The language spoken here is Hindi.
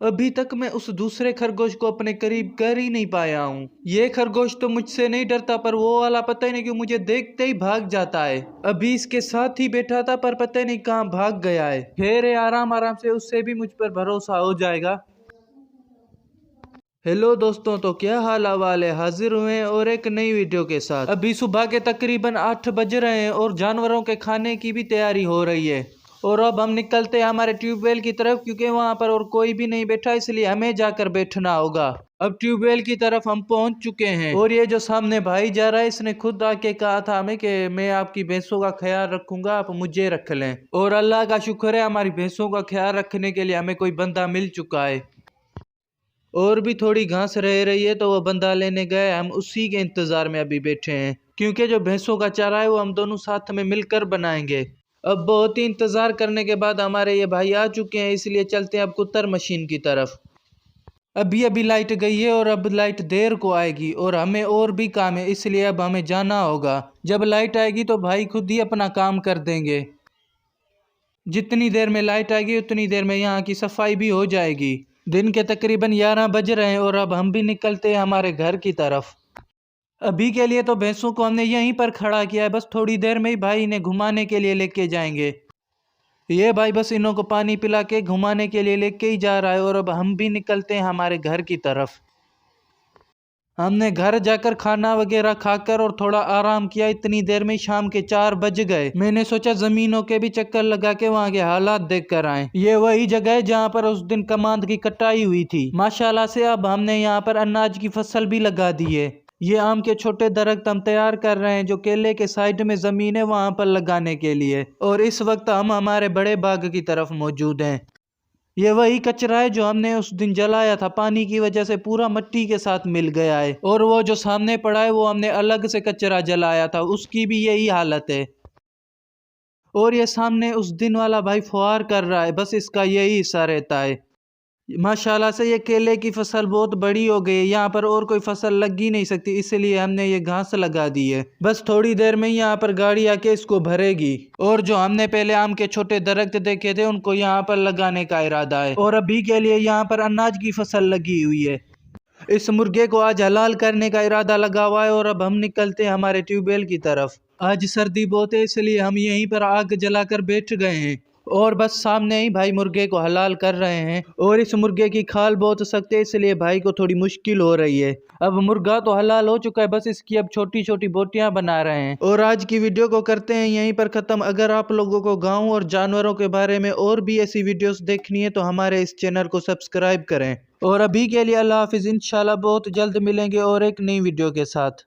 अभी तक मैं उस दूसरे खरगोश को अपने करीब कर ही नहीं पाया हूँ। ये खरगोश तो मुझसे नहीं डरता, पर वो वाला पता ही नहीं क्यों मुझे देखते ही भाग जाता है। अभी इसके साथ ही बैठा था पर पता नहीं कहाँ भाग गया है। खैर है, आराम आराम से उससे भी मुझ पर भरोसा हो जाएगा। हेलो दोस्तों, तो क्या हाल हवाल है। हाजिर हुए हैं और एक नई वीडियो के साथ। अभी सुबह के तकरीबन 8 बज रहे हैं और जानवरों के खाने की भी तैयारी हो रही है। और अब हम निकलते हैं हमारे ट्यूबवेल की तरफ, क्योंकि वहां पर और कोई भी नहीं बैठा, इसलिए हमें जाकर बैठना होगा। अब ट्यूबवेल की तरफ हम पहुंच चुके हैं और ये जो सामने भाई जा रहा है, इसने खुद आके कहा था हमें कि मैं आपकी भैंसों का ख्याल रखूंगा, आप मुझे रख लें। और अल्लाह का शुक्र है, हमारी भैंसों का ख्याल रखने के लिए हमें कोई बंदा मिल चुका है। और भी थोड़ी घास रह रही है तो वो बंदा लेने गए, हम उसी के इंतजार में अभी बैठे हैं, क्योंकि जो भैंसों का चारा है वो हम दोनों साथ में मिलकर बनाएंगे। अब बहुत ही इंतजार करने के बाद हमारे ये भाई आ चुके हैं, इसलिए चलते हैं अब कुत्तर मशीन की तरफ। अभी अभी लाइट गई है और अब लाइट देर को आएगी और हमें और भी काम है, इसलिए अब हमें जाना होगा। जब लाइट आएगी तो भाई खुद ही अपना काम कर देंगे। जितनी देर में लाइट आएगी उतनी देर में यहाँ की सफाई भी हो जाएगी। दिन के तकरीबन 11 बज रहे हैं और अब हम भी निकलते हैं हमारे घर की तरफ। अभी के लिए तो भैंसों को हमने यहीं पर खड़ा किया है, बस थोड़ी देर में ही भाई इन्हें घुमाने के लिए लेके जाएंगे। ये भाई बस इन्हों को पानी पिला के घुमाने के लिए लेके ही जा रहा है और अब हम भी निकलते हैं हमारे घर की तरफ। हमने घर जाकर खाना वगैरह खाकर और थोड़ा आराम किया। इतनी देर में शाम के 4 बज गए। मैंने सोचा जमीनों के भी चक्कर लगा के वहाँ के हालात देख कर आए। ये वही जगह है जहाँ पर उस दिन कमांद की कटाई हुई थी। माशाल्लाह से अब हमने यहाँ पर अनाज की फसल भी लगा दी है। ये आम के छोटे दरख्त हम तैयार कर रहे हैं, जो केले के साइड में जमीन है वहाँ पर लगाने के लिए। और इस वक्त हम हमारे बड़े बाग की तरफ मौजूद हैं। ये वही कचरा है जो हमने उस दिन जलाया था, पानी की वजह से पूरा मिट्टी के साथ मिल गया है। और वो जो सामने पड़ा है वो हमने अलग से कचरा जलाया था, उसकी भी यही हालत है। और ये सामने उस दिन वाला भाई फुहार कर रहा है, बस इसका यही हिस्सा रहता है। माशाल्लाह से ये केले की फसल बहुत बड़ी हो गई है, यहाँ पर और कोई फसल लग ही नहीं सकती, इसलिए हमने ये घास लगा दी है। बस थोड़ी देर में यहाँ पर गाड़ी आके इसको भरेगी। और जो हमने पहले आम के छोटे दरख्त देखे थे उनको यहाँ पर लगाने का इरादा है। और अभी के लिए यहाँ पर अनाज की फसल लगी हुई है। इस मुर्गे को आज हलाल करने का इरादा लगा हुआ है और अब हम निकलते हैं हमारे ट्यूबवेल की तरफ। आज सर्दी बहुत है, इसलिए हम यहीं पर आग जलाकर बैठ गए हैं और बस सामने ही भाई मुर्गे को हलाल कर रहे हैं। और इस मुर्गे की खाल बहुत सख्त है, इसलिए भाई को थोड़ी मुश्किल हो रही है। अब मुर्गा तो हलाल हो चुका है, बस इसकी अब छोटी छोटी बोटियां बना रहे हैं। और आज की वीडियो को करते हैं यहीं पर खत्म। अगर आप लोगों को गाँव और जानवरों के बारे में और भी ऐसी वीडियोस देखनी है तो हमारे इस चैनल को सब्सक्राइब करें। और अभी के लिए अल्लाह हाफिज, इंशाल्लाह बहुत जल्द मिलेंगे और एक नई वीडियो के साथ।